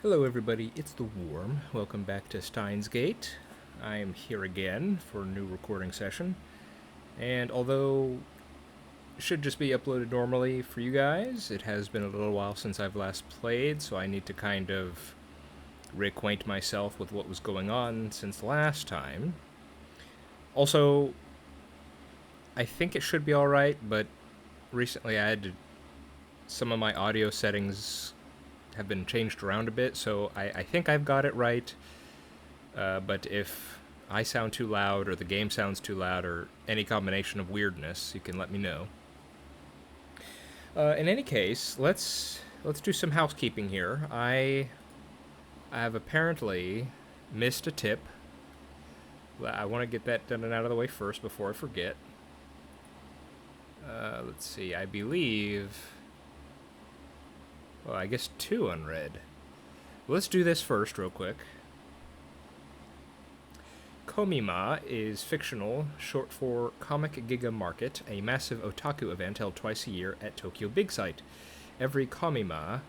Hello everybody, it's the Worm. Welcome back to Steins Gate. I am here again for a new recording session. And although it should just be uploaded normally for you guys, it has been a little while since I've last played, so I need to kind of reacquaint myself with what was going on since last time. Also, I think it should be alright, but recently some of my audio settings have been changed around a bit, so I think I've got it right. But if I sound too loud, or the game sounds too loud, or any combination of weirdness, you can let me know. In any case, let's do some housekeeping here. I have apparently missed a tip. I want to get that done and out of the way first before I forget. Let's see, I believe... Well, I guess 2 unread. Let's do this first real quick. Komima is fictional, short for Comic Giga Market, a massive otaku event held twice a year at Tokyo Big Sight. Every Komima,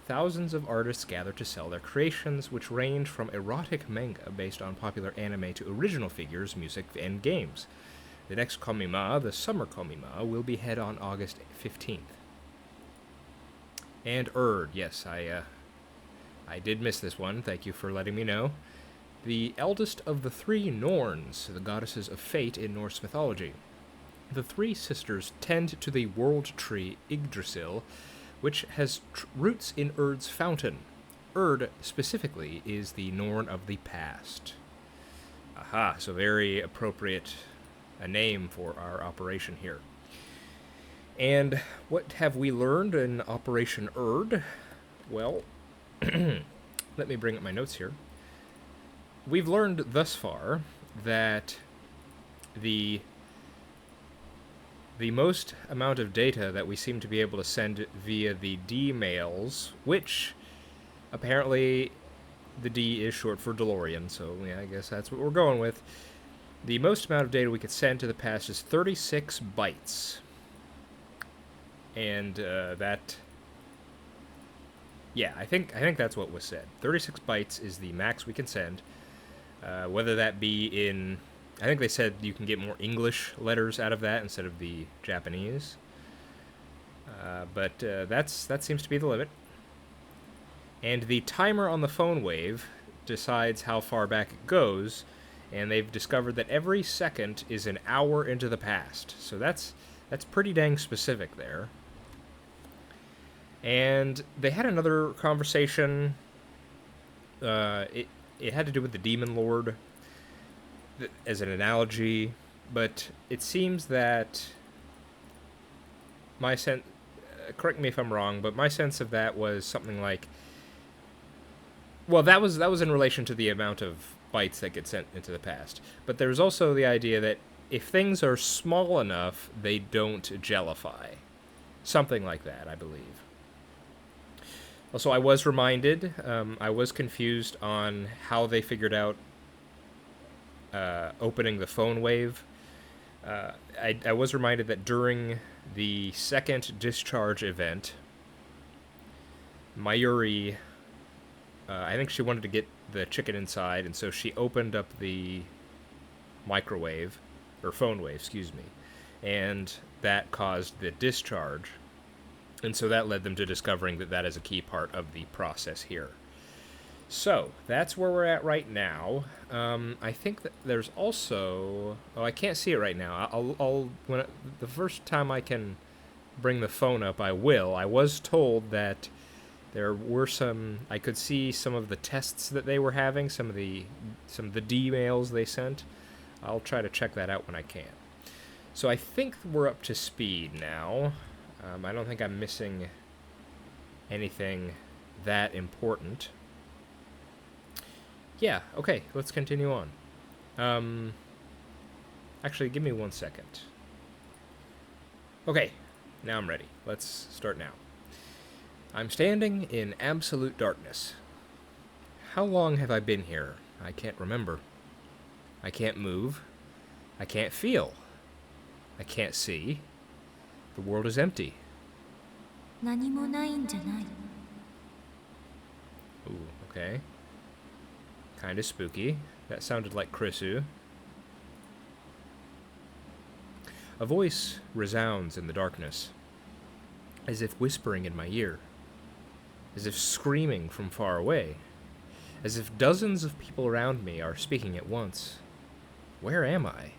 thousands of artists gather to sell their creations, which range from erotic manga based on popular anime to original figures, music, and games. The next Komima, the Summer Komima, will be held on August 15th. And yes, I did miss this one. Thank you for letting me know. The eldest of the 3 Norns, the goddesses of fate in Norse mythology. The 3 sisters tend to the world tree Yggdrasil, which has roots in Urd's fountain. Urd, specifically, is the Norn of the past. Aha, so very appropriate a name for our operation here. And what have we learned in Operation Erd? Well, let me bring up my notes here. We've learned thus far that the most amount of data that we seem to be able to send via the D mails, which apparently the D is short for DeLorean, so yeah, I guess that's what we're going with. The most amount of data we could send to the past is 36 bytes. And yeah, I think that's what was said. 36 bytes is the max we can send. Whether that be in, I think they said you can get more English letters out of that instead of the Japanese. But that seems to be the limit. And the timer on the phone wave decides how far back it goes, and they've discovered that every second is an hour into the past. So that's pretty dang specific there. And they had another conversation. It had to do with the Demon Lord as an analogy, but it seems that my sense, correct me if I'm wrong, but my sense of that was something like, well, that was in relation to the amount of bytes that get sent into the past. But there's also the idea that if things are small enough, they don't jellify. Something like that, I believe. Also, I was reminded, I was confused on how they figured out opening the phone wave. I was reminded that during the second discharge event, Mayuri, I think she wanted to get the chicken inside, and so she opened up the microwave, or phone wave, excuse me, and that caused the discharge. And so that led them to discovering that is a key part of the process here. So, that's where we're at right now. I think that there's also... Oh, I can't see it right now. The first time I can bring the phone up, I will. I was told that there were some... I could see some of the tests that they were having, some of the D-mails they sent. I'll try to check that out when I can. So I think we're up to speed now. I don't think I'm missing anything that important. Yeah, okay, let's continue on. Actually, give me 1 second. Okay, now I'm ready. Let's start now. I'm standing in absolute darkness. How long have I been here? I can't remember. I can't move. I can't feel. I can't see. The world is empty. 何もないんじゃない。Ooh, okay. Kinda spooky. That sounded like Krisu. A voice resounds in the darkness, as if whispering in my ear, as if screaming from far away, as if dozens of people around me are speaking at once. Where am I?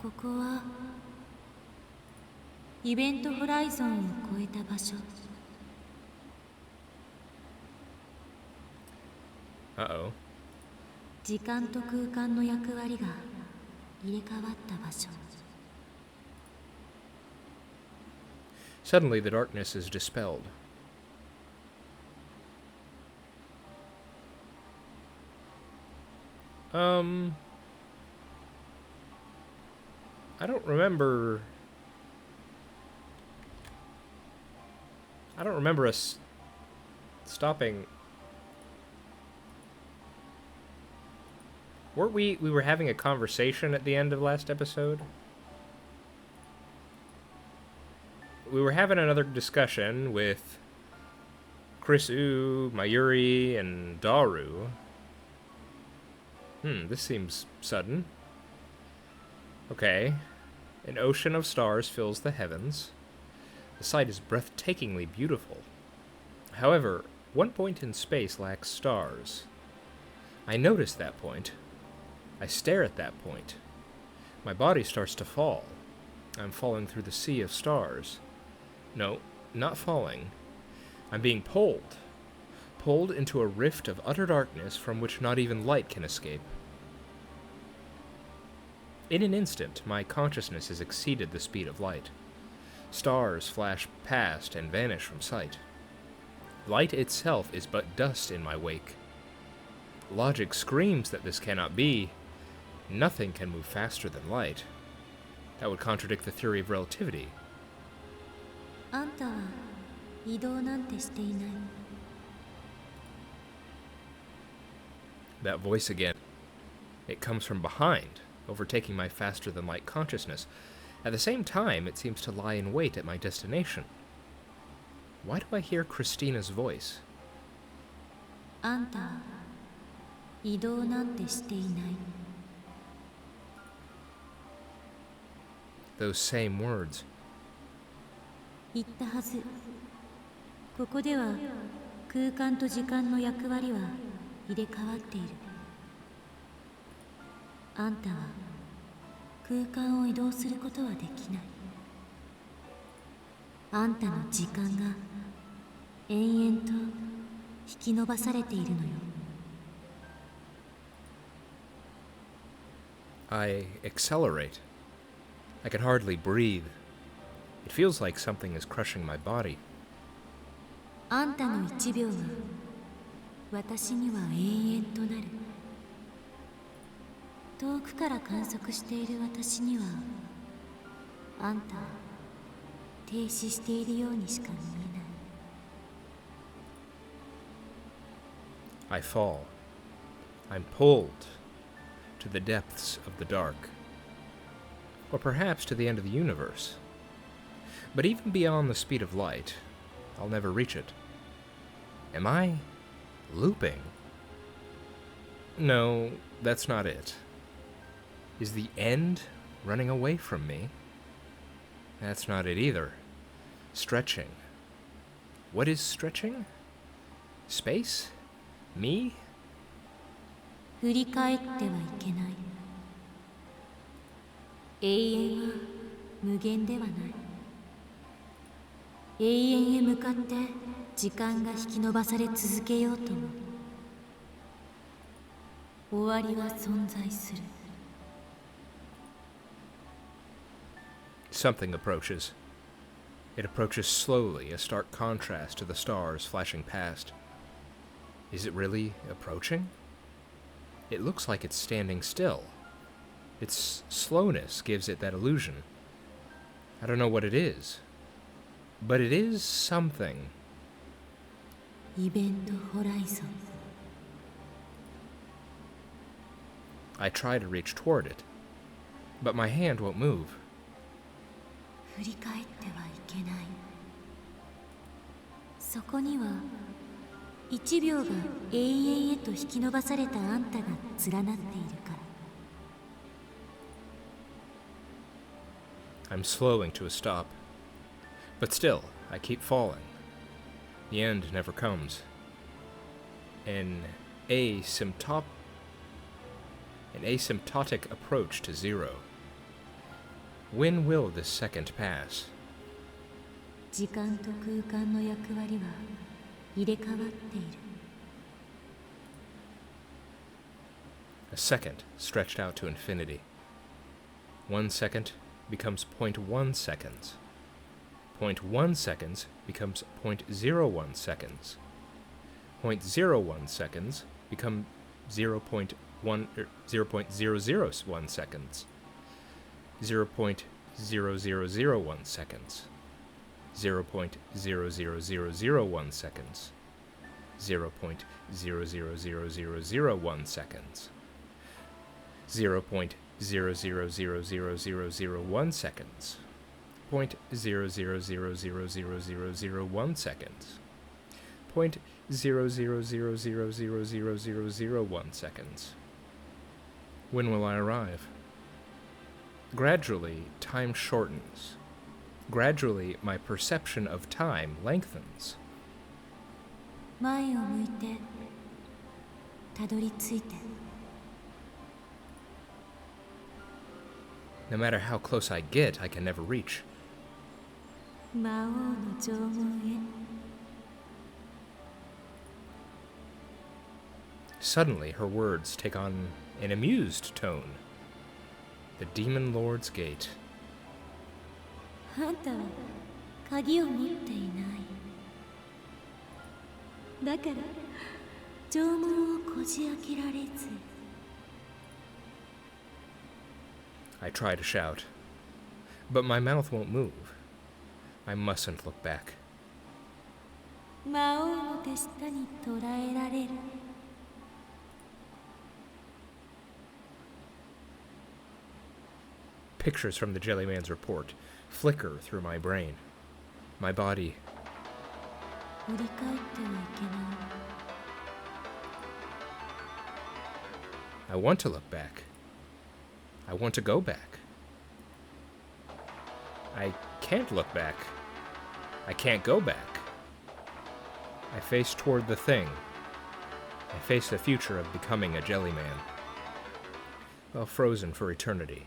ここはイベントホライゾンを超えた場所。Uh-oh. 時間と空間の役割が入れ替わった場所。Suddenly the darkness is dispelled. I don't remember... I don't remember us stopping... Weren't we were having a conversation at the end of last episode? We were having another discussion with Krisu, Mayuri, and Daru. This seems sudden. Okay. An ocean of stars fills the heavens. The sight is breathtakingly beautiful. However, one point in space lacks stars. I notice that point. I stare at that point. My body starts to fall. I'm falling through the sea of stars. No, not falling. I'm being pulled. Pulled into a rift of utter darkness from which not even light can escape. In an instant, my consciousness has exceeded the speed of light. Stars flash past and vanish from sight. Light itself is but dust in my wake. Logic screams that this cannot be. Nothing can move faster than light. That would contradict the theory of relativity. あんたは移動なんてしていない。That voice again. It comes from behind, overtaking my faster-than-light consciousness. At the same time, it seems to lie in wait at my destination. Why do I hear Christina's voice? あんたは移動なんてしていない。Those same words. 言ったはず。ここでは空間と時間の役割は入れ替わっている。あんたは空間を移動することはできない。あんたの時間が延々と引き伸ばされているのよ。I accelerate. I can hardly breathe. It feels like something is crushing my body. あんたの1秒は私には永遠となる。遠くから観測している私にはあんたは停止しているようにしか見えない。 I fall. I'm pulled to the depths of the dark. Or perhaps to the end of the universe. But even beyond the speed of light, I'll never reach it. Am I looping? No, that's not it. Is the end running away from me? That's not it either. Stretching. What is stretching? Space? Me? 振り返ってはいけない。永遠は無限ではない。永遠へ向かって時間が引き伸ばされ続けようとも終わりは存在する。Something approaches. It approaches slowly, a stark contrast to the stars flashing past. Is it really approaching? It looks like it's standing still. Its slowness gives it that illusion. I don't know what it is, but it is something. イベントホライゾン。 I try to reach toward it, but my hand won't move. 振り返ってはいけない。そこには1秒が永遠へと引き伸ばされたあんたが連なっているから。 I'm slowing to a stop. But still, I keep falling. The end never comes. An asymptotic approach to zero. When will this second pass? 時間と空間の役割は入れ替わっている。 A second stretched out to infinity. 1 second becomes 0.1 seconds. 0.1 seconds becomes 0.01 seconds. 0.01 seconds become 0.001 seconds. 0.0001 seconds. 0.00001 seconds. 0.00001 seconds. 0.0000001 seconds. 0.0000001 seconds. 0.0000001 seconds. When will I arrive? Gradually, time shortens. Gradually, my perception of time lengthens. 前を向いてたどり着いて。 No matter how close I get, I can never reach. 魔王の縄文へ。 Suddenly, her words take on an amused tone. The Demon Lord's Gate. あんたは鍵を持っていない。だから縄文をこじ開けられず。 I try to shout, but my mouth won't move. I mustn't look back. 魔王の手下に捕らえられる。 Pictures from the Jellyman's report flicker through my brain. My body. 振り返ってはいけない。 I want to look back. I want to go back. I can't look back. I can't go back. I face toward the thing. I face the future of becoming a Jellyman. Well, frozen for eternity.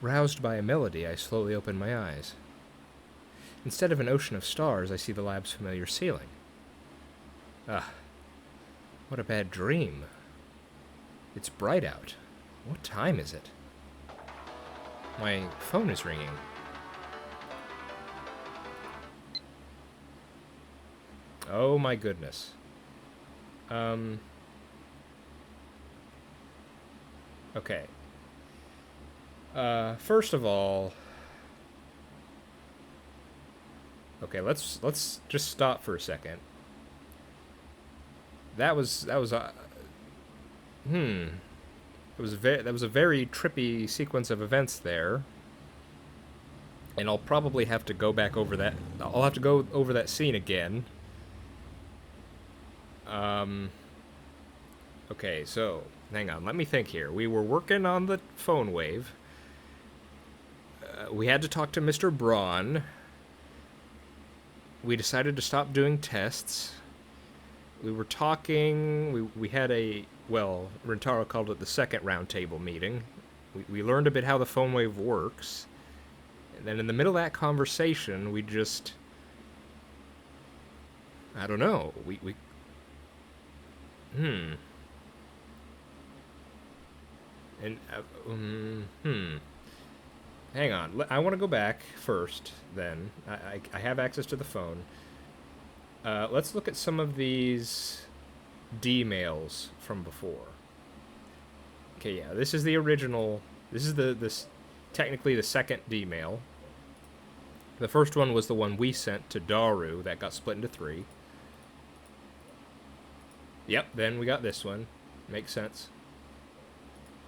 Roused by a melody, I slowly open my eyes. Instead of an ocean of stars, I see the lab's familiar ceiling. Ah, what a bad dream. It's bright out. What time is it? My phone is ringing. Oh my goodness. Okay. First of all, okay, let's just stop for a second. That was that was a very trippy sequence of events there. And I'll probably have to go back over that. I'll have to go over that scene again. Okay, so hang on, let me think here. We were working on the phone wave. We had to talk to Mr. Braun. We decided to stop doing tests. We were talking. We had a, well, Rentaro called it the second roundtable meeting. We learned a bit how the phone wave works. And then in the middle of that conversation, we just, I don't know. And hang on. I want to go back first. Then I have access to the phone. Let's look at some of these D-mails from before. Okay, yeah, this is the original. This is this technically the second D-mail. The first one was the one we sent to Daru that got split into 3. Yep, then we got this one. Makes sense.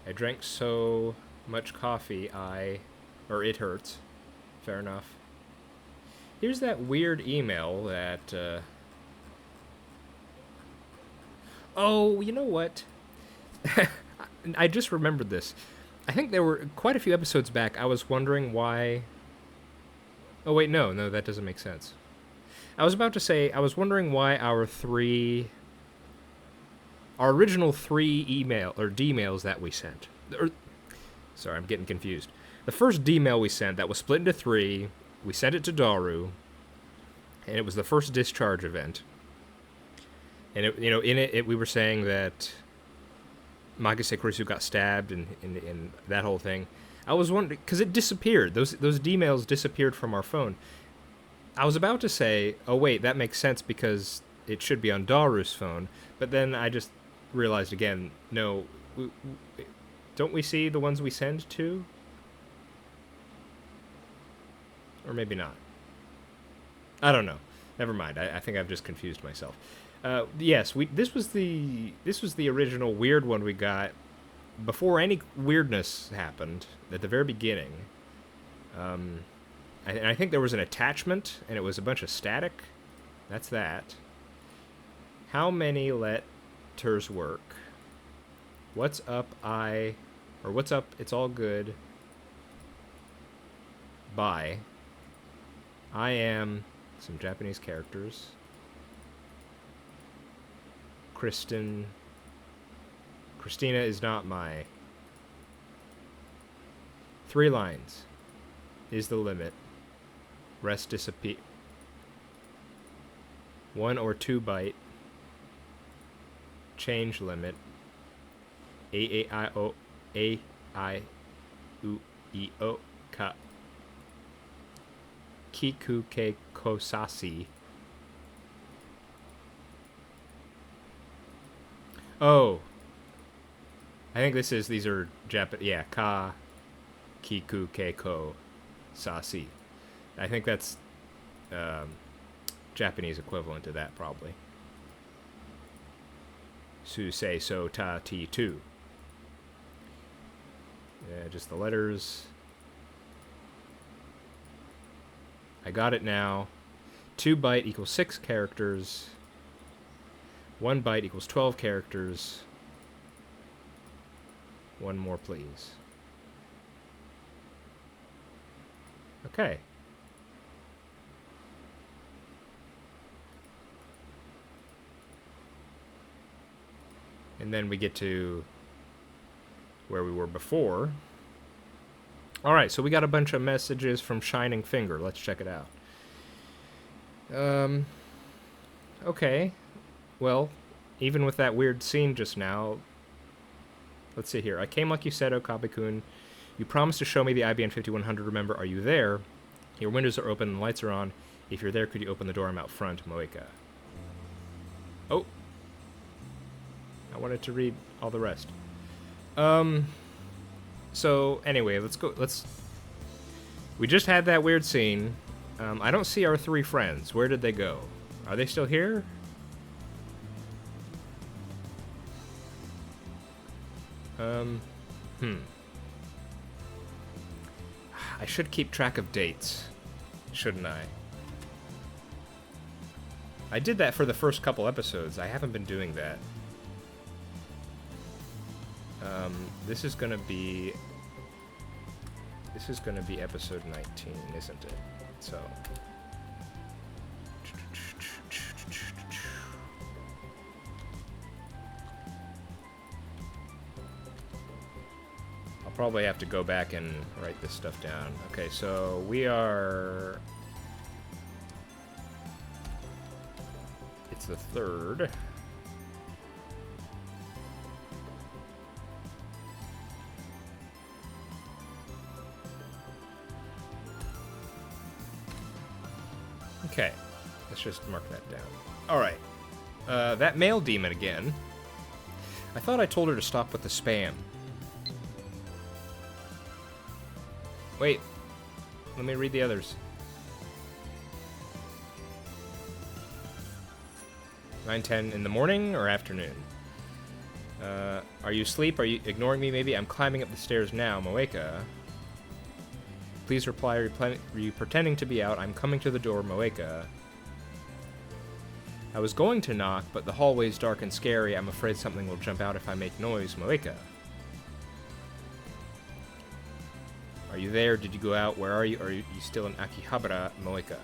I drank so much coffee, or it hurts. Fair enough. Here's that weird email that, oh, you know what? I just remembered this. I think there were quite a few episodes back, I was wondering why... Oh, wait, no, that doesn't make sense. I was about to say, I was wondering why our original 3 email, or D-mails that we sent. Sorry, I'm getting confused. The first D-mail we sent, that was split into 3, we sent it to Daru, and it was the first discharge event. And, in it we were saying that Magase Kurisu got stabbed and that whole thing. I was wondering, because it disappeared. Those D-mails disappeared from our phone. I was about to say, oh wait, that makes sense because it should be on Daru's phone. But then I just realized again, no, don't we see the ones we send to? Or maybe not. I don't know. Never mind. I think I've just confused myself. Yes, this was the original weird one we got before any weirdness happened at the very beginning. And I think there was an attachment, and it was a bunch of static. That's that. How many letters work? What's up, what's up, it's all good. Bye. I am some Japanese characters. Christina is not my... 3 lines is the limit. Rest disappear. 1 or 2 byte. Change limit. A-I-O ka. Kiku ke kosasi. Oh. I think these are Japanese. Yeah, ka, kiku, keiko, sasi. I think that's Japanese equivalent to that, probably. Su, se, so, ta, ti, tu. Yeah, just the letters. I got it now. 2 byte equals 6 characters. 1 byte equals 12 characters. 1 more, please. Okay. And then we get to where we were before. Alright, so we got a bunch of messages from Shining Finger. Let's check it out. Okay. Well, even with that weird scene just now... Let's see here. I came like you said, Okabe-kun. You promised to show me the IBM 5100, remember? Are you there? Your windows are open and the lights are on. If you're there, could you open the door? I'm out front, Moeka. Oh. I wanted to read all the rest. So, anyway, let's go. We just had that weird scene. I don't see our 3 friends. Where did they go? Are they still here? I should keep track of dates, shouldn't I? I did that for the first couple episodes. I haven't been doing that. This is gonna be episode 19, isn't it? So... probably have to go back and write this stuff down. Okay, so we are... It's the 3rd. Okay, let's just mark that down. Alright, that male demon again. I thought I told her to stop with the spam. Wait, let me read the others. 9:10 in the morning or afternoon? Are you asleep? Are you ignoring me? Maybe I'm climbing up the stairs now, Moeka. Please reply. Are you pretending to be out? I'm coming to the door, Moeka. I was going to knock, but the hallway's dark and scary. I'm afraid something will jump out if I make noise, Moeka. Are you there? Did you go out? Where are you? Are you still in Akihabara, Moeka?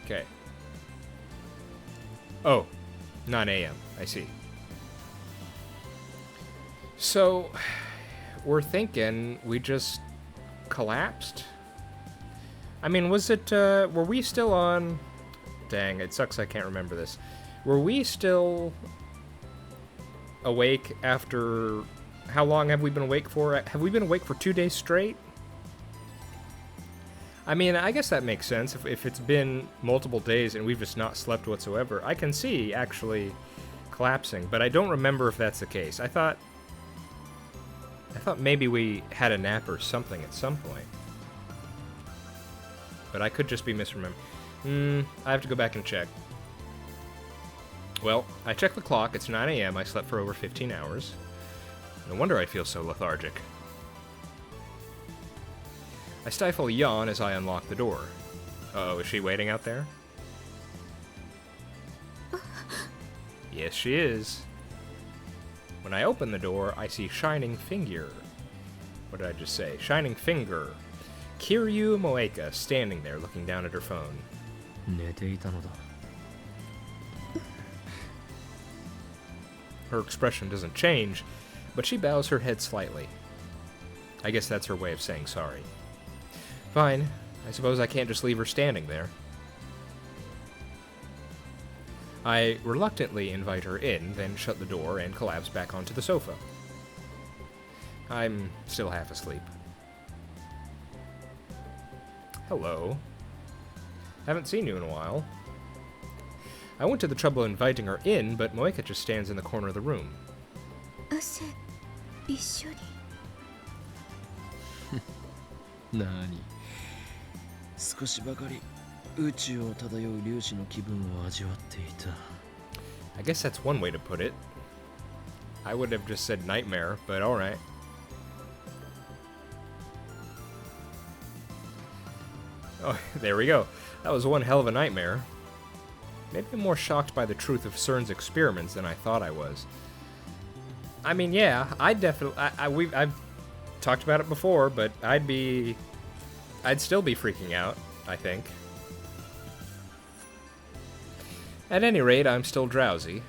Okay. Oh, 9 a.m. I see. So, we're thinking we just collapsed? I mean, was it, were we still on... Dang, it sucks I can't remember this. Were we still awake after... How long have we been awake for? Have we been awake for 2 days straight? I mean, I guess that makes sense. If it's been multiple days and we've just not slept whatsoever, I can see actually collapsing, but I don't remember if that's the case. I thought maybe we had a nap or something at some point. But I could just be misremembering. I have to go back and check. Well, I checked the clock. It's 9 a.m. I slept for over 15 hours. No wonder I feel so lethargic. I stifle a yawn as I unlock the door. Uh-oh, is she waiting out there? Yes, she is. When I open the door, I see Shining Finger. What did I just say? Shining Finger. Kiryu Moeka standing there looking down at her phone. Her expression doesn't change, but she bows her head slightly. I guess that's her way of saying sorry. Fine. I suppose I can't just leave her standing there. I reluctantly invite her in, then shut the door and collapse back onto the sofa. I'm still half asleep. Hello. Haven't seen you in a while. I went to the trouble of inviting her in, but Moeka just stands in the corner of the room. 汗一緒になに少しばかり宇宙を漂う粒子の気分を味わっていた I guess that's one way to put it. I would have just said nightmare, but alright. Oh, there we go. That was one hell of a nightmare. Maybe I'm more shocked by the truth of CERN's experiments than I thought I was. I mean, yeah, I've talked about it before, but I'd still be freaking out, I think. At any rate, I'm still drowsy.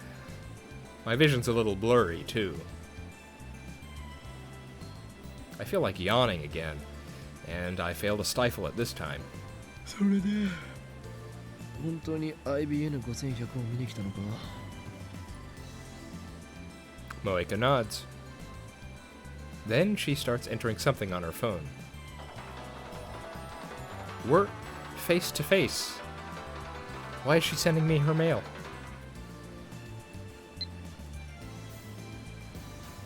My vision's a little blurry, too. I feel like yawning again, and I fail to stifle it this time. それで本当に IBN5100 を見に来たのか Moeka nods. Then she starts entering something on her phone. We're face to face. Why is she sending me her mail?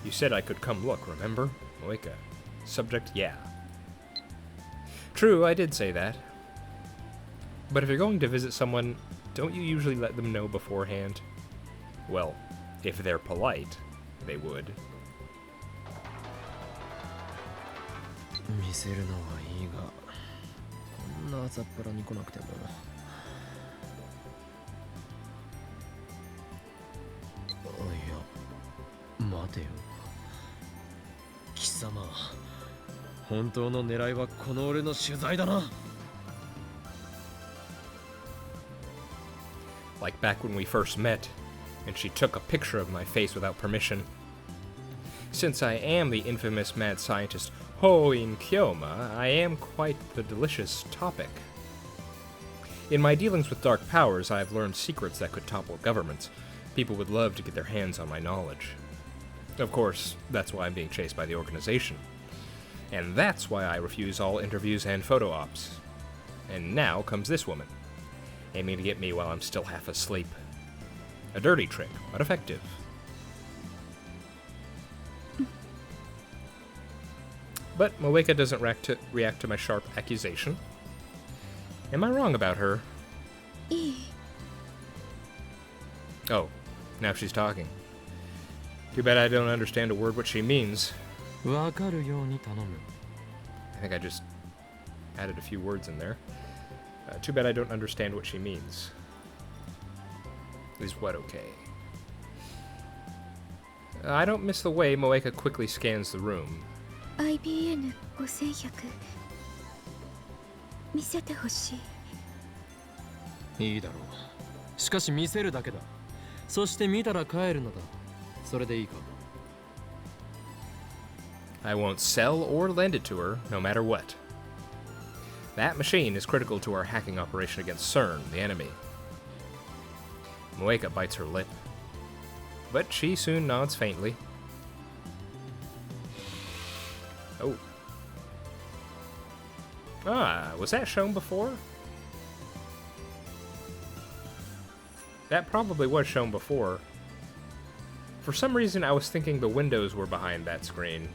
You said I could come look, remember? Moeka. Subject, yeah. True, I did say that. But if you're going to visit someone, don't you usually let them know beforehand? Well, if they're polite, they would. 見せるのはいいがこんな朝っぱらに来なくてもいや待てよ貴様本当の狙いはこの俺の取材だな Like back when we first met, and she took a picture of my face without permission. Since I am the infamous mad scientist Hoin Kyoma, I am quite the delicious topic. In my dealings with dark powers, I have learned secrets that could topple governments. People would love to get their hands on my knowledge. Of course, that's why I'm being chased by the organization. And that's why I refuse all interviews and photo ops. And now comes this woman, aiming to get me while I'm still half asleep. A dirty trick, but effective. But Moeka doesn't react to my sharp accusation. Am I wrong about her? いい Oh, now she's talking. Too bad I don't understand a word what she means. わかるように頼む I think I just added a few words in there. Too bad I don't understand what she means. Is what okay? I don't miss the way Moeka quickly scans the room. IBN5100 見せてほしいいいだろうしかし見せるだけだそして見たら帰るのだそれでいいか I won't sell or lend it to her, no matter what. That machine is critical to our hacking operation against CERN, the enemy. Moeka bites her lip, but she soon nods faintly. Oh. Ah, was that shown before? That probably was shown before. For some reason, I was thinking the windows were behind that screen.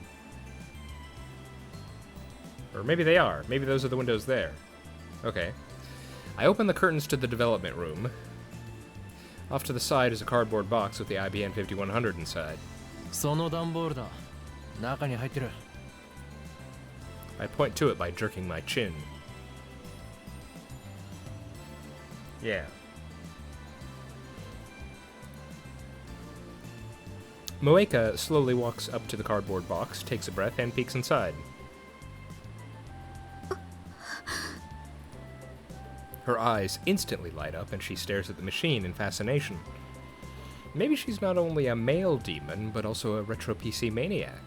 Or maybe they are. Maybe those are the windows there. Okay. I open the curtains to the development room. Off to the side is a cardboard box with the IBN 5100 inside. その段ボールだ中に入ってる I point to it by jerking my chin. Yeah. Moeka slowly walks up to the cardboard box, takes a breath, and peeks inside. Her eyes instantly light up, and she stares at the machine in fascination. Maybe she's not only a male demon, but also a retro PC maniac.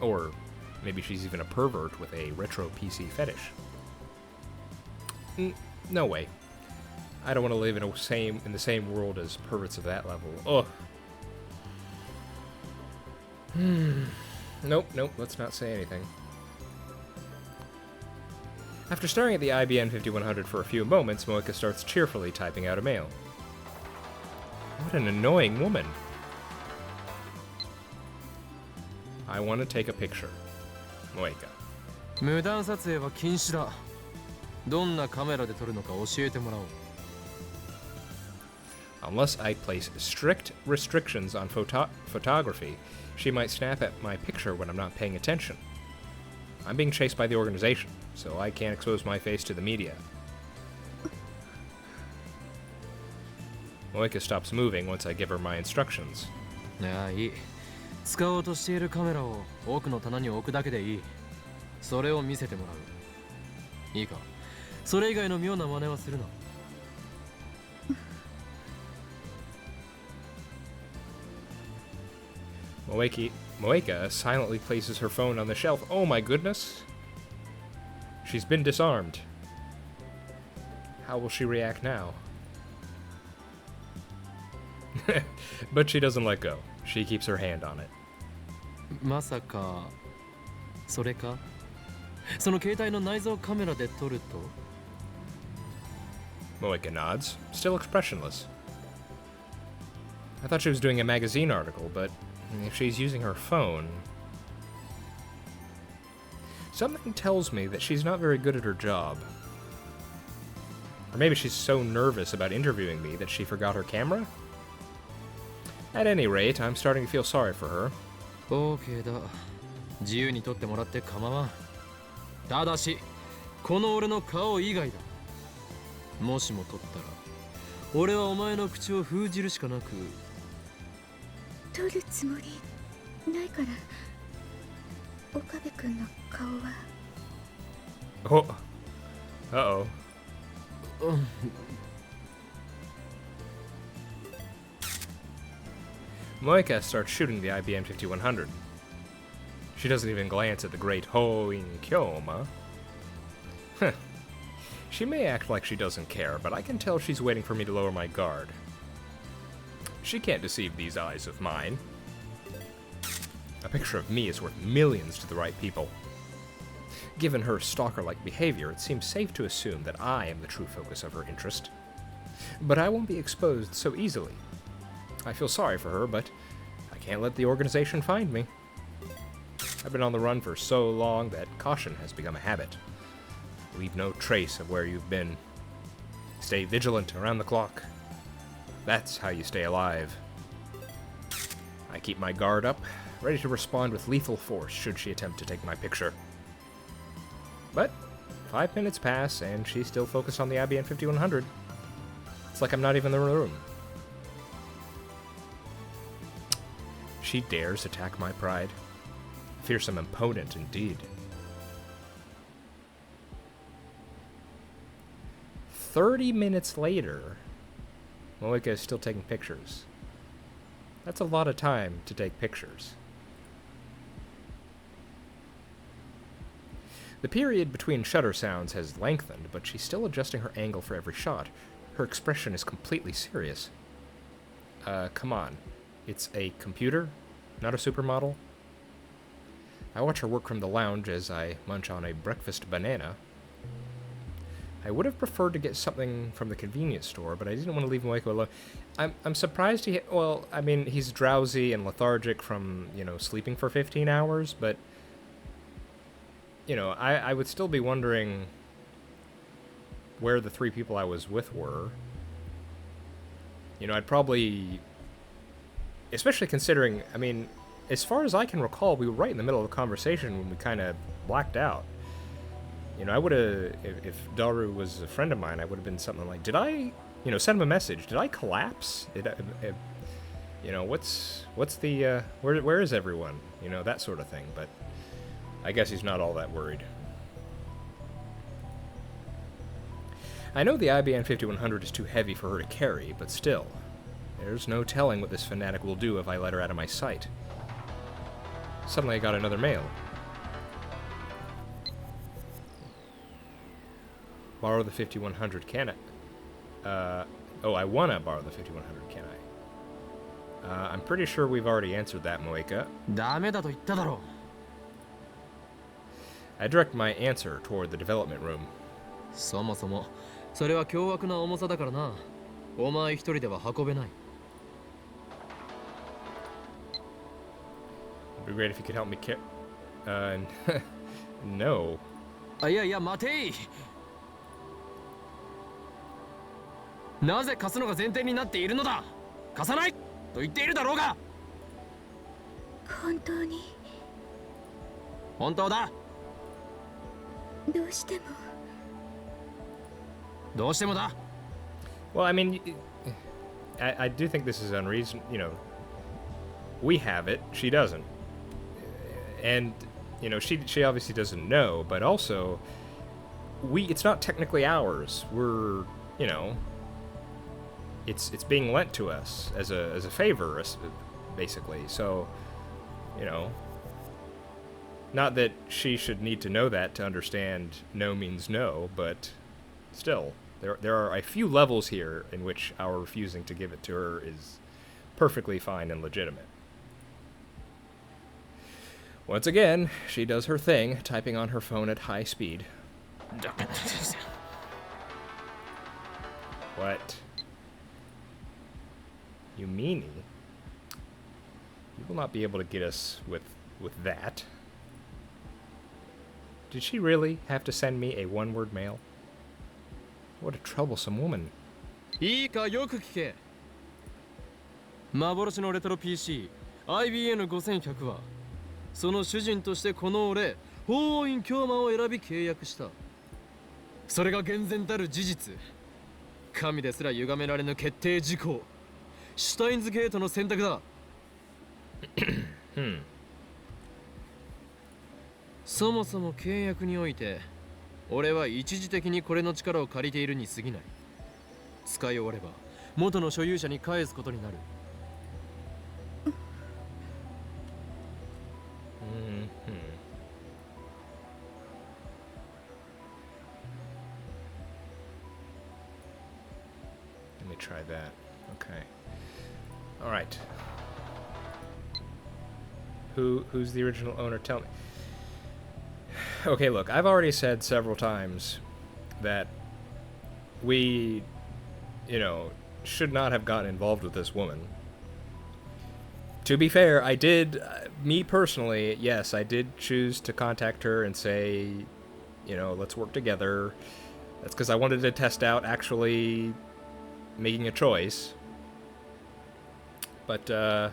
Or maybe she's even a pervert with a retro PC fetish. No way. I don't want to live in the same world as perverts of that level. Ugh. Nope, let's not say anything. After staring at the IBN 5100 for a few moments, Moeka starts cheerfully typing out a mail. What an annoying woman. I want to take a picture. Moeka. 無断撮影は禁止だどんなカメラで撮るのか教えてもらおう Unless I place strict restrictions on photography, she might snap at my picture when I'm not paying attention. I'm being chased by the organization, so I can't expose my face to the media. Moeka stops moving once I give her my instructions. いやいい使おうとしているカメラを奥の棚に置くだけでいいそれを見せてもらういいかそれ以外の妙な真似はするな Moeka silently places her phone on the shelf. Oh my goodness! She's been disarmed. How will she react now? But she doesn't let go. She keeps her hand on it. まさかそれかその携帯の内蔵カメラで撮ると Moeka nods, still expressionless. I thought she was doing a magazine article, but if she's using her phone... Something tells me that she's not very good at her job. Or maybe she's so nervous about interviewing me that she forgot her camera? At any rate, I'm starting to feel sorry for her. OK だ自由に撮ってもらって構わんただしこの俺の顔以外だもしも撮ったら俺はお前の口を封じるしかなく撮るつもりないから岡部君の顔は Oh. Uh-oh. Moeka starts shooting the IBM 5100. She doesn't even glance at the great Hoin Kyoma. Huh. She may act like she doesn't care, but I can tell she's waiting for me to lower my guard. She can't deceive these eyes of mine. A picture of me is worth millions to the right people. Given her stalker-like behavior, it seems safe to assume that I am the true focus of her interest. But I won't be exposed so easily. I feel sorry for her, but I can't let the organization find me. I've been on the run for so long that caution has become a habit. Leave no trace of where you've been. Stay vigilant around the clock. That's how you stay alive. I keep my guard up, ready to respond with lethal force should she attempt to take my picture. But 5 minutes pass, and she's still focused on the IBM 5100. It's like I'm not even in the room. She dares attack my pride. Fearsome opponent, indeed. 30 minutes later, Moeka is still taking pictures. That's a lot of time to take pictures. The period between shutter sounds has lengthened, but she's still adjusting her angle for every shot. Her expression is completely serious. Come on. It's a computer, not a supermodel. I watch her work from the lounge as I munch on a breakfast banana. I would have preferred to get something from the convenience store, but I didn't want to leave Moeko alone. I'm surprised well, I mean, he's drowsy and lethargic from, sleeping for 15 hours, but, I would still be wondering where the 3 people I was with were. I'd probably, especially considering, I mean, as far as I can recall, we were right in the middle of a conversation when we kind of blacked out. I would have, if Daru was a friend of mine, I would have been something like, did I, send him a message. Did I collapse? What's the, where is everyone? That sort of thing. But I guess he's not all that worried. I know the IBM 5100 is too heavy for her to carry, but still, there's no telling what this fanatic will do if I let her out of my sight. Suddenly I got another mail. Borrow the 5100, can I? I wanna borrow the 5100, can I? I'm pretty sure we've already answered that, Moeka. ダメだと言っただろ I direct my answer toward the development room. そもそもそれは凶悪な重さだからな。お前一人では運べない。 It'd be great if you could help me no. いや待てい。なぜ貸すのが前提になっているのだ。貸さないと言っているだろうが。本当に。本当だ。どうしても。どうしてもだ。 Well, I mean, I do think this is unreasonable. We have it, she doesn't. And, she obviously doesn't know, but also, it's not technically ours. We're, it's being lent to us as a favor, basically. So, not that she should need to know that to understand no means no, but still, there are a few levels here in which our refusing to give it to her is perfectly fine and legitimate. Once again, she does her thing, typing on her phone at high speed. What? You meanie? You will not be able to get us with that. Did she really have to send me a one-word mail? What a troublesome woman. いいかよく聞け。幻のレトロ PC IBN5100 はその主人としてこの俺法院教魔を選び契約した。それが厳然たる事実。神ですら歪められぬ決定事項。シュタインズゲートの選択だ。そもそも契約において俺は一時的にこれの力を借りているに過ぎない。使い終われば元の所有者に返すことになる。Let me try that. Okay. All right. Who's the original owner? Tell me. Okay, look, I've already said several times that we, should not have gotten involved with this woman. To be fair, I did, me personally, yes, I did choose to contact her and say, let's work together. That's because I wanted to test out actually making a choice. But I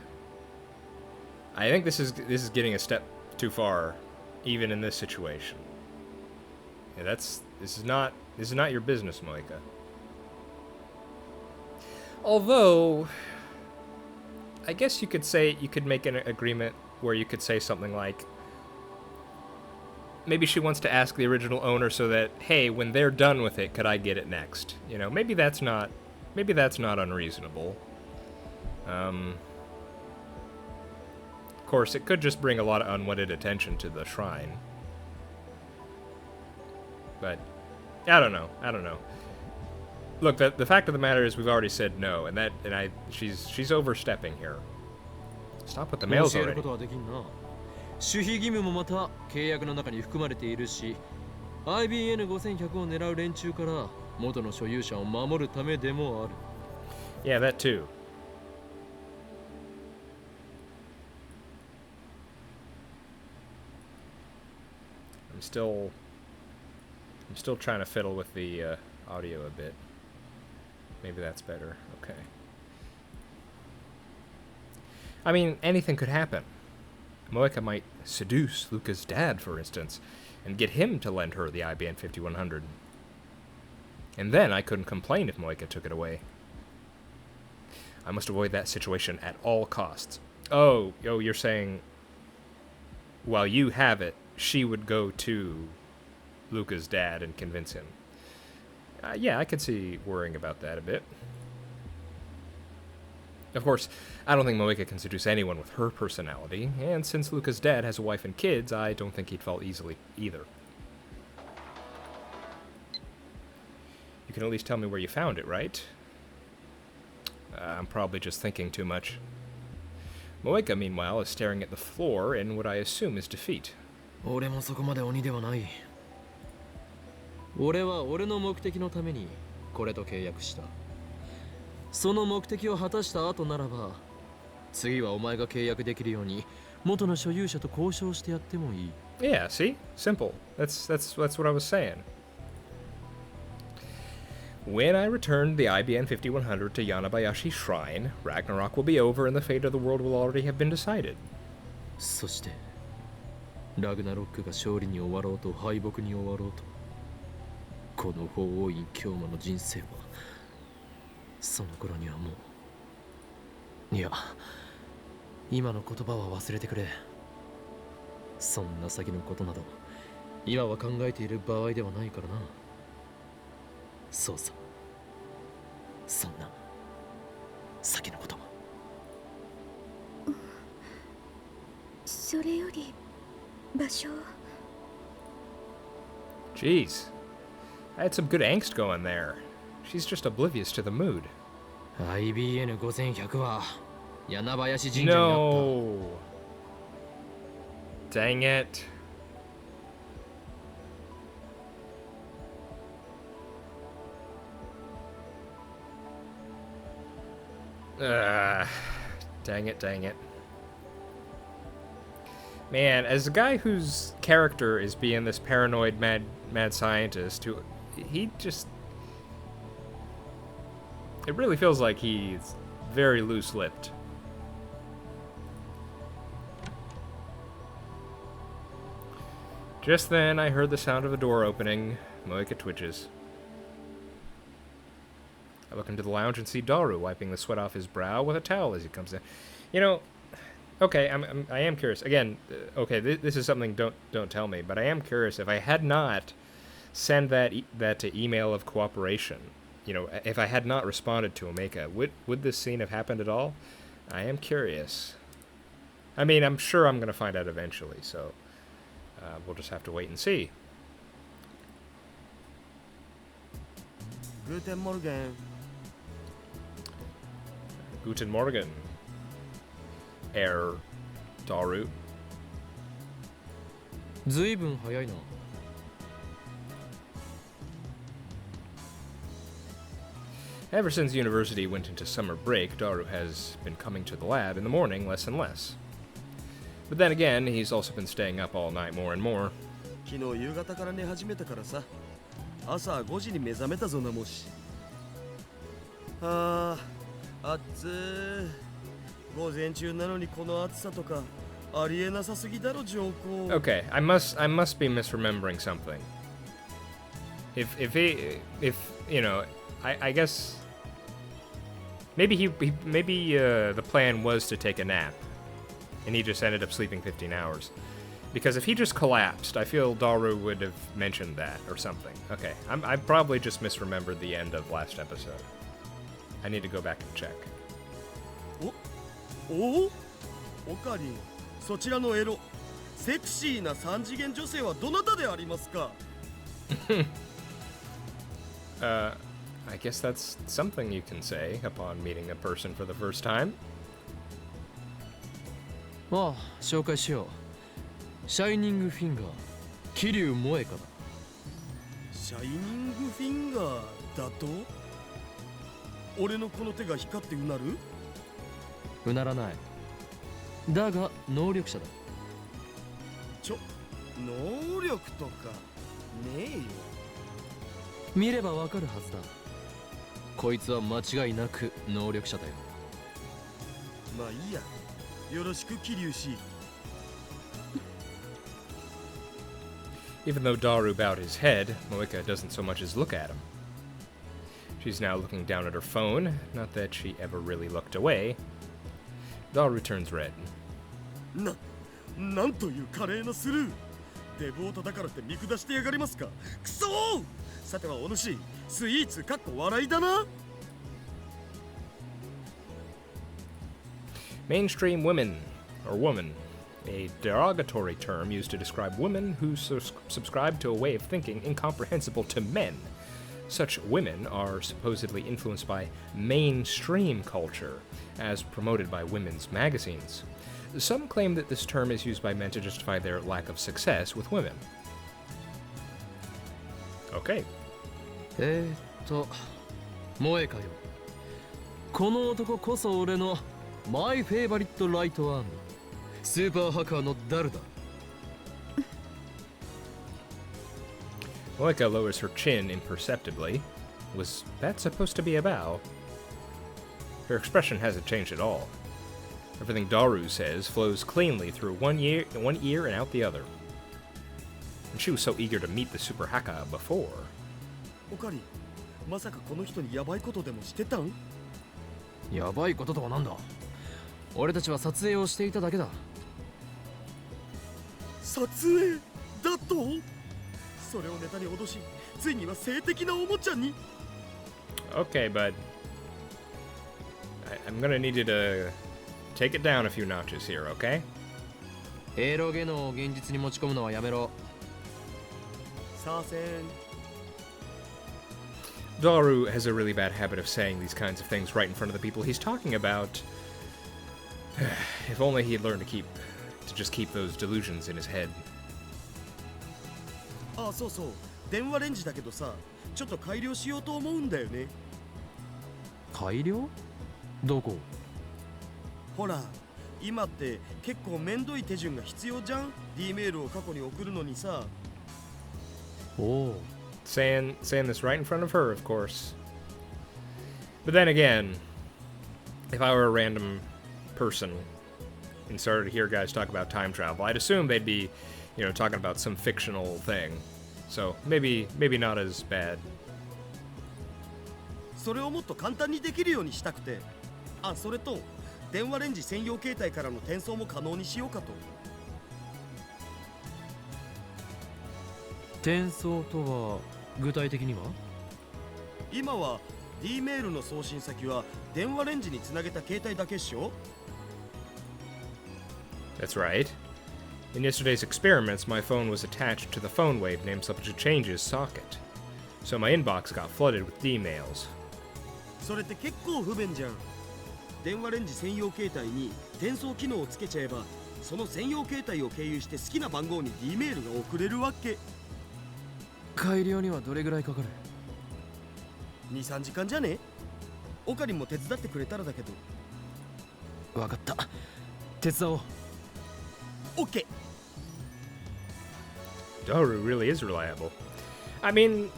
think this is getting a step too far, even in this situation. Yeah, this is not your business, Moika. Although, I guess you could make an agreement where you could say something like, maybe she wants to ask the original owner so that, hey, when they're done with it, could I get it next? You know, maybe that's not unreasonable. Of course, it could just bring a lot of unwanted attention to the shrine. But I don't know. Look, the fact of the matter is we've already said no, she's overstepping here. Stop with the mails already. 守秘義務もまた契約の中に含まれているし、IBN5100 を狙う連中から元の所有者を守るためでもある。Yeah, that too. I'm still trying to fiddle with the audio a bit. Maybe that's better. Okay. I mean, anything could happen. Moika might seduce Luca's dad, for instance, and get him to lend her the IBN 5100. And then I couldn't complain if Moika took it away. I must avoid that situation at all costs. Oh, you're saying while you have it, she would go to Luca's dad and convince him. Yeah, I could see worrying about that a bit. Of course, I don't think Moika can seduce anyone with her personality, and since Luca's dad has a wife and kids, I don't think he'd fall easily either. You can at least tell me where you found it, right? I'm probably just thinking too much. Moika, meanwhile, is staring at the floor in what I assume is defeat. 俺もそこまで鬼ではない。俺は俺の目的のためにこれと契約した。その目的を果たした後ならば、次はお前が契約できるように元の所有者と交渉してやってもいい。Yeah, see? Simple. That's what I was saying. When I return the IBN 5100 to Yanabayashi Shrine, Ragnarok will be over and the fate of the world will already have been decided. そして、ラグナロックが勝利に終わろうと敗北に終わろうと、この法王院教魔の人生は、その頃にはもう、いや、今の言葉は忘れてくれ。そんな先のことなど、今は考えている場合ではないからな。そうさ。そんな先のことは。それより場所。Jeez. I had some good angst going there. She's just oblivious to the mood. IBN 5100は柳林神社にあった。No. Dang it. Dang it. Man, as a guy whose character is being this paranoid mad scientist, he just... It really feels like he's very loose-lipped. Just then, I heard the sound of a door opening. Moika twitches. I look into the lounge and see Daru wiping the sweat off his brow with a towel as he comes in. You know, okay, I am curious. Again, okay, this is something don't tell me, but I am curious if I had not sent that email of cooperation. You know, if I had not responded to Omeka, would this scene have happened at all? I am curious. I mean, I'm sure I'm going to find out eventually, so we'll just have to wait and see. Guten Morgen. Guten Morgen, Herr Daru. ずいぶん早いな。Ever since university went into summer break, Daru has been coming to the lab in the morning less and less. But then again, he's also been staying up all night more and more. 昨日夕方から寝始めたからさ。朝5時に目覚めたぞなもし。ああ、暑い。午前中なのにこの暑さとかありえなさすぎだろ上皇。Okay, I must be misremembering something. If you know, I guess maybe the plan was to take a nap, and he just ended up sleeping 15 hours. Because if he just collapsed, I feel Daru would have mentioned that or something. Okay, I probably just misremembered the end of last episode. I need to go back and check. おかりん、そちらのエロセクシーな三次元女性はどなたでありますか？ I guess that's something you can say upon meeting a person for the first time. ああ、紹介しよう。シャイニングフィンガー、桐生萌香だ。シャイニングフィンガーだと？俺のこの手が光ってうなる？うならない。だが能力者だ。能力とかねえよ。見ればわかるはずだ。こいつは間違いなく能力者だよ。まあいいや。よろしく桐生氏。Even though Daru bowed his head, Moeka doesn't so much as look at him. She's now looking down at her phone, not that she ever really looked away. Daru turns red. なんという華麗なスルー。デボートだからって見下してやがりますか。クソー。さてはお主、スイーツかっこ笑いだな。Mainstream women, or woman, a derogatory term used to describe women who subscribe to a way of thinking incomprehensible to men. Such women are supposedly influenced by mainstream culture, as promoted by women's magazines. Some claim that this term is used by men to justify their lack of success with women. Okay. 萌香よ。この男こそ俺のマイフェイバリットライトアーム。スーパーハッカーのダルだ。Moeka lowers her chin imperceptibly. Was that supposed to be a bow? Her expression hasn't changed at all. Everything Daru says flows cleanly through one ear and out the other. And she was so eager to meet the Super Haka before. おかり、まさかこの人にヤバいことでもしてたん？やばいこととはなんだ。俺たちは撮影をしていただけだ。撮影だと？それをネタに脅し、ついには性的なおもちゃに。 Okay, but I'm gonna need you to take it down a few notches here, okay? エロゲノを現実に持ち込むのはやめろ。さあせん。Daru has a really bad habit of saying these kinds of things right in front of the people he's talking about. If only he had learned to just keep those delusions in his head. あ、そうそう。電話レンジだけどさ、ちょっと改良しようと思うんだよね。改良？どこ？ほら、今って結構めんどい手順が必要じゃん。D メールを過去に送るのにさ。おお。Saying this right in front of her, of course. But then again, if I were a random person and started to hear guys talk about time travel, I'd assume they'd be, talking about some fictional thing. So maybe not as bad. それをもっと簡単にできるようにしたくて。あ、それと電話レンジ専用携帯からの転送も可能にしようかと。転送とは具体的には？今は D メールの送信先は電話レンジにつなげた携帯だけっしょ？ That's right. In yesterday's experiments, my phone was attached to the phone wave named subject to changes socket. So my inbox got flooded with D mails. それって結構不便じゃん。電話レンジ専用携帯に転送機能をつけちゃえば、その専用携帯を経由して好きな番号に D メールが送れるわけ。改良にはどれぐらいかかる？ 2,3 時間じゃね？オカリンも手伝ってくれたらだけど。わかった。手伝おう。OK。Daru really is reliable. I mean,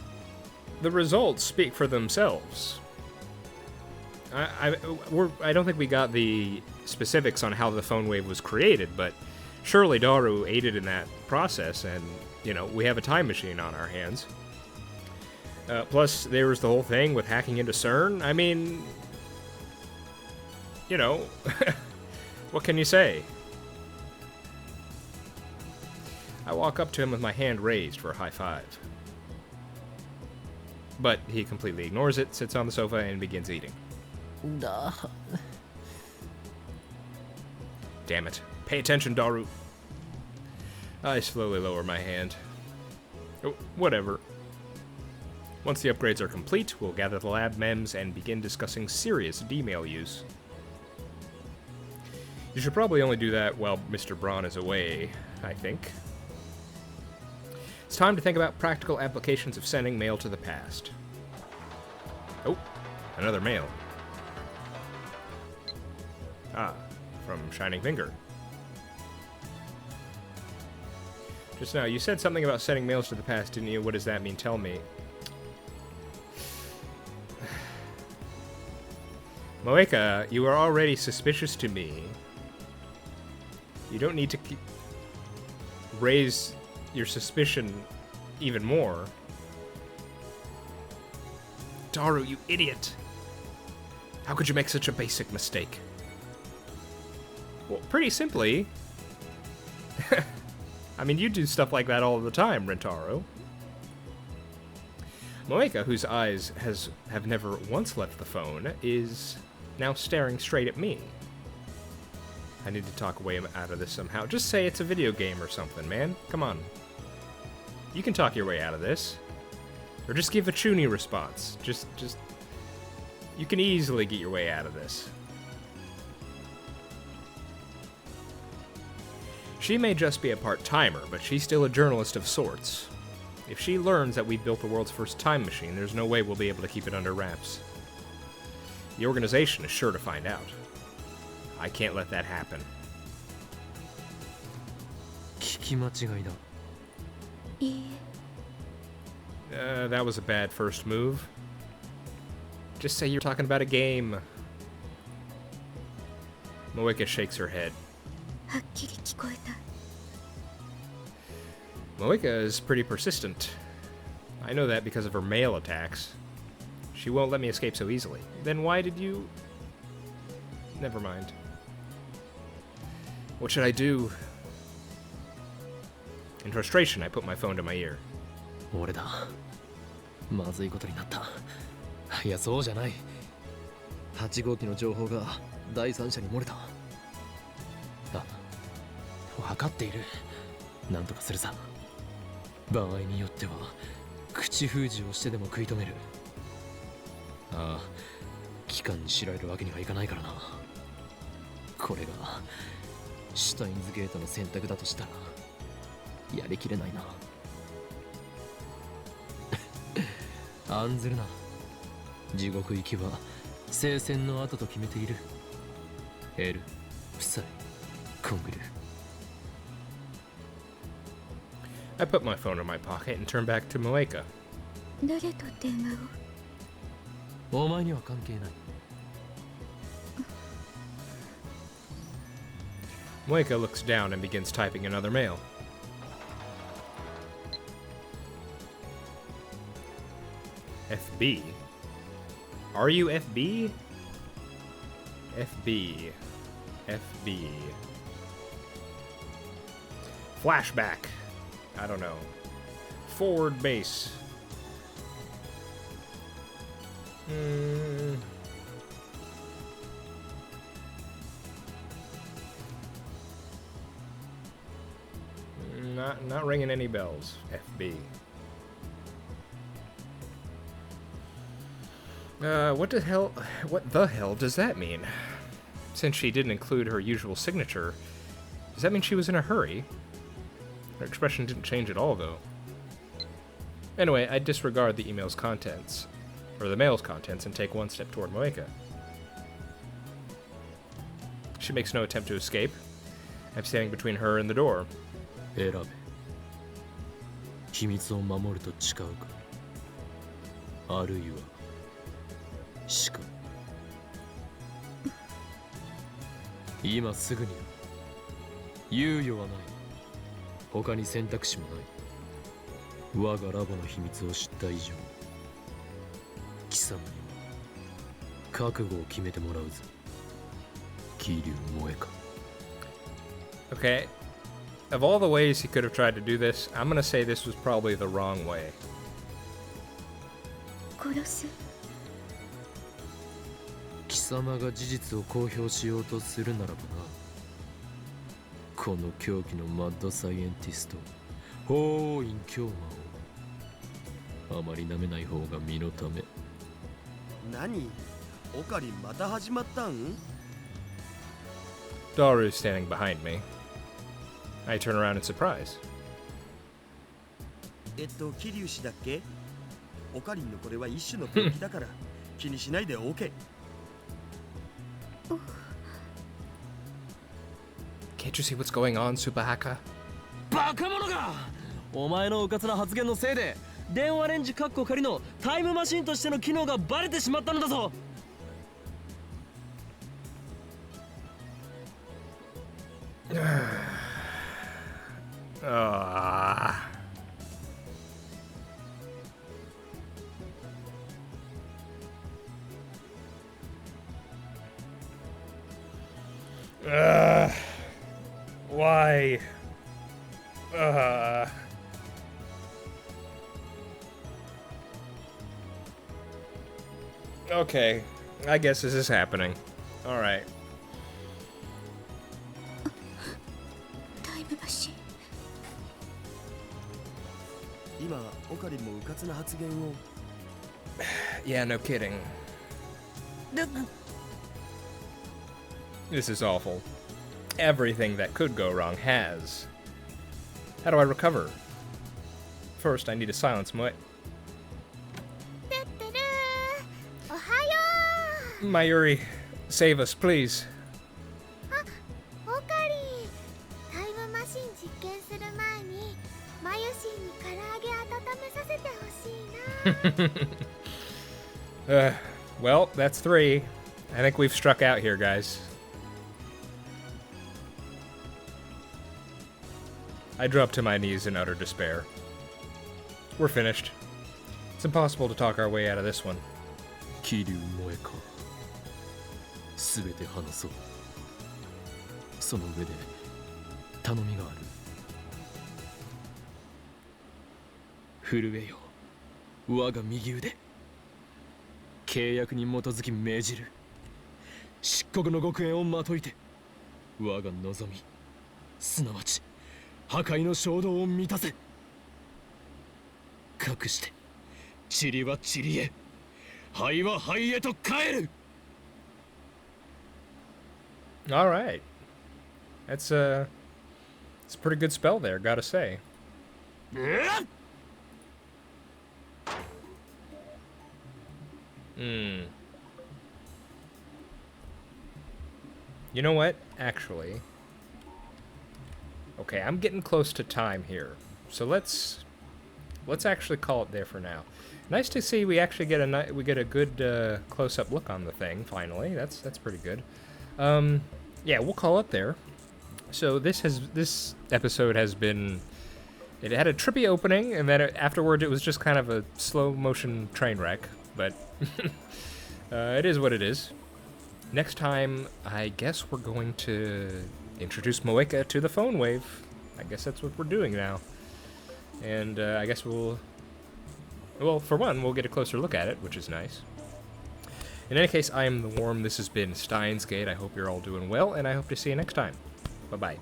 the results speak for themselves. I don't think we got the specifics on how the phone wave was created, but surely Daru aided in that process, and, we have a time machine on our hands. Plus, there was the whole thing with hacking into CERN. I mean, what can you say? I walk up to him with my hand raised for a high five. But he completely ignores it, sits on the sofa, and begins eating. Damn it. Pay attention, Daru. I slowly lower my hand. Oh, whatever. Once the upgrades are complete, we'll gather the lab mems and begin discussing serious D-mail use. You should probably only do that while Mr. Braun is away, I think. It's time to think about practical applications of sending mail to the past. Oh, another mail. Ah, from Shining Finger. Just now, you said something about sending mails to the past, didn't you? What does that mean? Tell me. Moeka, you are already suspicious to me. You don't need to raise your suspicion even more. Daru, you idiot! How could you make such a basic mistake? Well, pretty simply. I mean, you do stuff like that all the time, Rentaro. Moeka, whose eyes have never once left the phone, is now staring straight at me. I need to talk way out of this somehow. Just say it's a video game or something, man. Come on. You can talk your way out of this. Or just give a Chuni response. Just... You can easily get your way out of this. She may just be a part-timer, but she's still a journalist of sorts. If she learns that we built the world's first time machine, there's no way we'll be able to keep it under wraps. The organization is sure to find out. I can't let that happen. 聞き間違いだ。いいえ。 That was a bad first move. Just say you're talking about a game. Moeka shakes her head. はっきり聞こえた。 Moeka is pretty persistent. I know that because of her mail attacks. She won't let me escape so easily. Then why did you... Never mind. What should I do? In frustration, I put my phone to my ear. 俺だ。まずいことになった。いや、そうじゃない。8号機の情報が第三者に漏れた。あ、分かっている。なんとかするさ。場合によっては口封じをしてでも食い止める。ああ、機関に知られるわけにはいかないからな。これがシュタインズゲートの選択だとしたらやりきれないな。案ずるな。地獄行きは聖戦の後と決めている。エル、夫妻、コングル。I put my phone in my pocket and turned back to Moeka. 誰と電話を？お前には関係ない。Moeka looks down and begins typing another mail. FB? Are you FB? FB. FB. Flashback. I don't know. Forward base. Not ringing any bells. FB. What the hell does that mean? Since she didn't include her usual signature, does that mean she was in a hurry? Her expression didn't change at all, though. Anyway, I disregard the email's contents, or the mail's contents, and take one step toward Moeka. She makes no attempt to escape. I'm standing between her and the door. 選べ。秘密を守ると誓うか。あるいは死か。今すぐには猶予はない。他に選択肢もない。我がラボの秘密を知った以上、貴様には覚悟を決めてもらうぞ。桐生萌か。 Okay. Of all the ways he could have tried to do this, I'm gonna say this was probably the wrong way. 殺す。貴様が事実を公表しようとするならばな。この狂気のマッドサイエンティスト法院京馬をあまり舐めない方が身のため。何？オカリンまた始まったん？ Daru's standing behind me. I turn around in surprise. 桐生氏だっけ？オカリンのこれは一種の病気だから気にしないで OK。 Can't you see what's going on, Subahaka? バカ者が！お前のうかつな発言のせいで電話レンジカッコ仮のタイムマシンとしての機能がバレてしまったのだぞ。Why? Okay, I guess this is happening. All right. タイムマシン。今オカリンもうかつな発言を。 Yeah, no kidding. This is awful. Everything that could go wrong has. How do I recover? First, I need to silence my... てってるー。おはよ Mayuri, save us, please. う。オカリン。タイムマシン実験する前にマユシンに唐揚げ温めさせてほしいな。Well, that's 3. I think we've struck out here, guys. I drop to my knees in utter despair. We're finished. It's impossible to talk our way out of this one. 桐生萌か。すべて話そう。その上で頼みがある。震えよ、我が右腕。契約に基づき命じる。漆黒の極限をまといて我が望み、すなわち破壊の衝動を満たせ。かくして塵は塵へ、灰は灰へと帰る。 All right. It's a pretty good spell there, gotta say. You know what? Actually, okay, I'm getting close to time here, so let's actually call it there for now. Nice to see we actually get a good close-up look on the thing finally. That's pretty good. Yeah, we'll call it there. So this episode has been. It had a trippy opening, and then afterward it was just kind of a slow motion train wreck. But it is what it is. Next time, I guess we're going to introduce Moeka to the phone wave. I guess that's what we're doing now. And I guess well, for one, we'll get a closer look at it, which is nice. In any case, I am the Worm. This has been Steins Gate. I hope you're all doing well, and I hope to see you next time. Bye-bye.